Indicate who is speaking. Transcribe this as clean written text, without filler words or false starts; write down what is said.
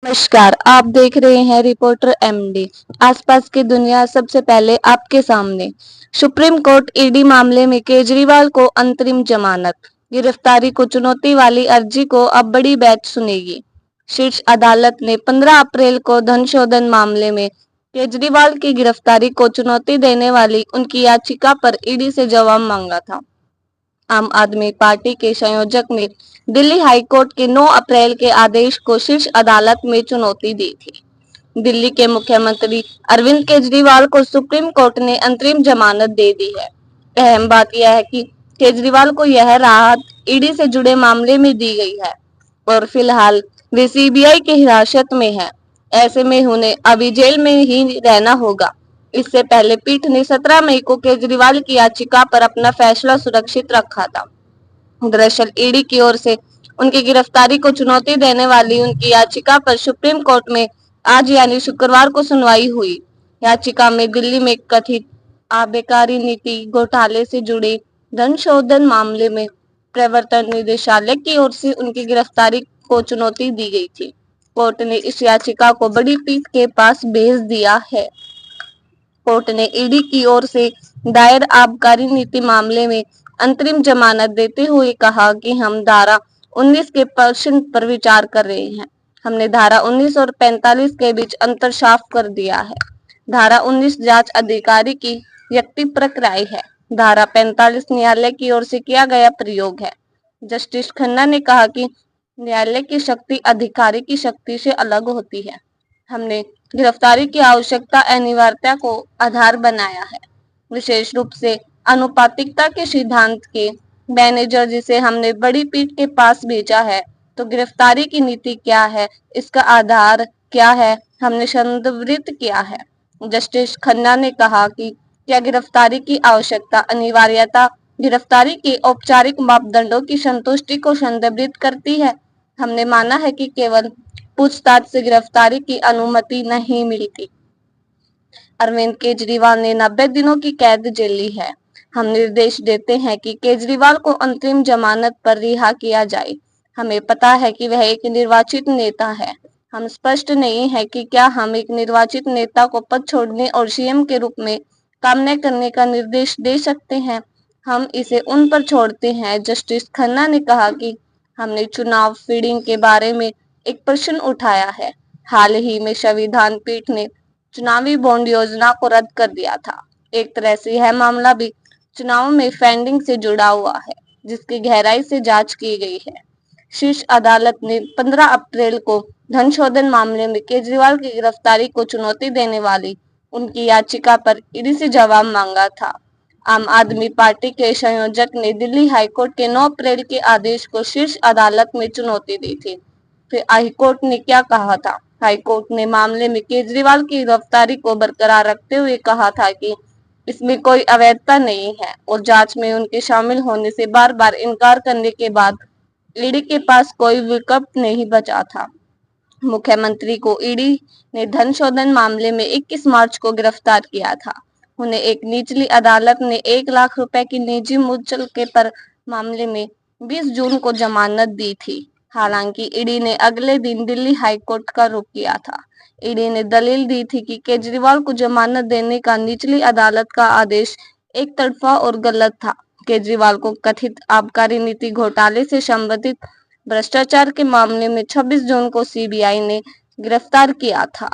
Speaker 1: नमस्कार, आप देख रहे हैं रिपोर्टर एमडी। आसपास की दुनिया सबसे पहले आपके सामने। सुप्रीम कोर्ट ईडी मामले में केजरीवाल को अंतरिम जमानत। गिरफ्तारी को चुनौती वाली अर्जी को अब बड़ी बेंच सुनेगी। शीर्ष अदालत ने 15 अप्रैल को धन शोधन मामले में केजरीवाल की गिरफ्तारी को चुनौती देने वाली उनकी याचिका पर ईडी से जवाब मांगा था। आम आदमी पार्टी के संयोजक ने दिल्ली हाईकोर्ट के 9 अप्रैल के आदेश को शीर्ष अदालत में चुनौती दी थी। दिल्ली के मुख्यमंत्री अरविंद केजरीवाल को सुप्रीम कोर्ट ने अंतरिम जमानत दे दी है। अहम बात यह है कि केजरीवाल को यह राहत ईडी से जुड़े मामले में दी गई है और फिलहाल वे सीबीआई की हिरासत में है। ऐसे में उन्हें अभी जेल में ही रहना होगा। इससे पहले पीठ ने 17 मई को केजरीवाल की याचिका पर अपना फैसला सुरक्षित रखा था। दरअसल ईडी की ओर से उनकी गिरफ्तारी को चुनौती देने वाली उनकी याचिका पर सुप्रीम कोर्ट में आज यानी शुक्रवार को सुनवाई हुई। याचिका में दिल्ली में कथित आबकारी नीति घोटाले से जुड़े धन शोधन मामले में प्रवर्तन निदेशालय की ओर से उनकी गिरफ्तारी को चुनौती दी गई थी। कोर्ट ने इस याचिका को बड़ी पीठ के पास भेज दिया है। कोर्ट ने ईडी की ओर से दायर आबकारी नीति मामले में अंतरिम जमानत देते हुए कहा कि हम धारा 19 के प्रश्न पर विचार कर रहे हैं। हमने धारा 19 और 45 के बीच अंतर साफ कर दिया है। धारा 19 जांच अधिकारी की व्यक्तिपरक राय है। धारा 45 न्यायालय की ओर से किया गया प्रयोग है। जस्टिस खन्ना ने कहा कि न्यायालय की शक्ति अधिकारी की शक्ति से अलग होती है। हमने गिरफ्तारी की आवश्यकता अनिवार्यता को आधार बनाया है, विशेष रूप से अनुपातिकता के सिद्धांत के मैनेजर जिसे हमने बड़ी पीठ के पास भेजा है। तो गिरफ्तारी की नीति क्या है, इसका आधार क्या है, हमने संदर्भित किया है। जस्टिस खन्ना ने कहा कि क्या गिरफ्तारी की आवश्यकता अनिवार्यता गिरफ्तारी के औपचारिक मापदंडों की संतुष्टि को संदर्भित करती है। हमने माना है कि केवल पूछताछ से गिरफ्तारी की अनुमति नहीं मिलती। अरविंद केजरीवाल ने 90 दिनों की कैद झेली है। हम निर्देश देते हैं कि केजरीवाल को अंतरिम जमानत पर रिहा किया जाए। हमें पता है कि वह एक निर्वाचित नेता है। हम स्पष्ट नहीं है कि क्या हम एक निर्वाचित नेता को पद छोड़ने और सीएम के रूप में काम न करने का निर्देश दे सकते हैं। हम इसे उन पर छोड़ते हैं। जस्टिस खन्ना ने कहा कि हमने चुनाव फीडिंग के बारे में एक प्रश्न उठाया है। हाल ही में संविधान पीठ ने चुनावी बॉन्ड योजना को रद्द कर दिया था। एक तरह से यह मामला भी चुनाव में फंडिंग से जुड़ा हुआ है, जिसकी गहराई से जांच की गई है। शीर्ष अदालत ने 15 अप्रैल को धन शोधन मामले में केजरीवाल की गिरफ्तारी को चुनौती देने वाली उनकी याचिका पर ईडी से जवाब मांगा था। आम आदमी पार्टी के संयोजक ने दिल्ली हाईकोर्ट के 9 अप्रैल के आदेश को शीर्ष अदालत में चुनौती दी थी। फिर हाईकोर्ट ने क्या कहा था? हाईकोर्ट ने मामले में केजरीवाल की गिरफ्तारी को बरकरार रखते हुए कहा था कि इसमें कोई अवैधता नहीं है और जांच में उनके शामिल होने से बार बार इनकार करने के बाद ईडी के पास कोई विकल्प नहीं बचा था। मुख्यमंत्री को ईडी ने धन शोधन मामले में 21 मार्च को गिरफ्तार किया था। उन्हें एक निचली अदालत ने 1 लाख रुपए की निजी मुचलके पर मामले में 20 जून को जमानत दी थी। हालांकि ईडी ने अगले दिन दिल्ली हाईकोर्ट का रुख किया था। ईडी ने दलील दी थी कि केजरीवाल को जमानत देने का निचली अदालत का आदेश एक तरफा और गलत था। केजरीवाल को कथित आबकारी नीति घोटाले से संबंधित भ्रष्टाचार के मामले में 26 जून को सीबीआई ने गिरफ्तार किया था।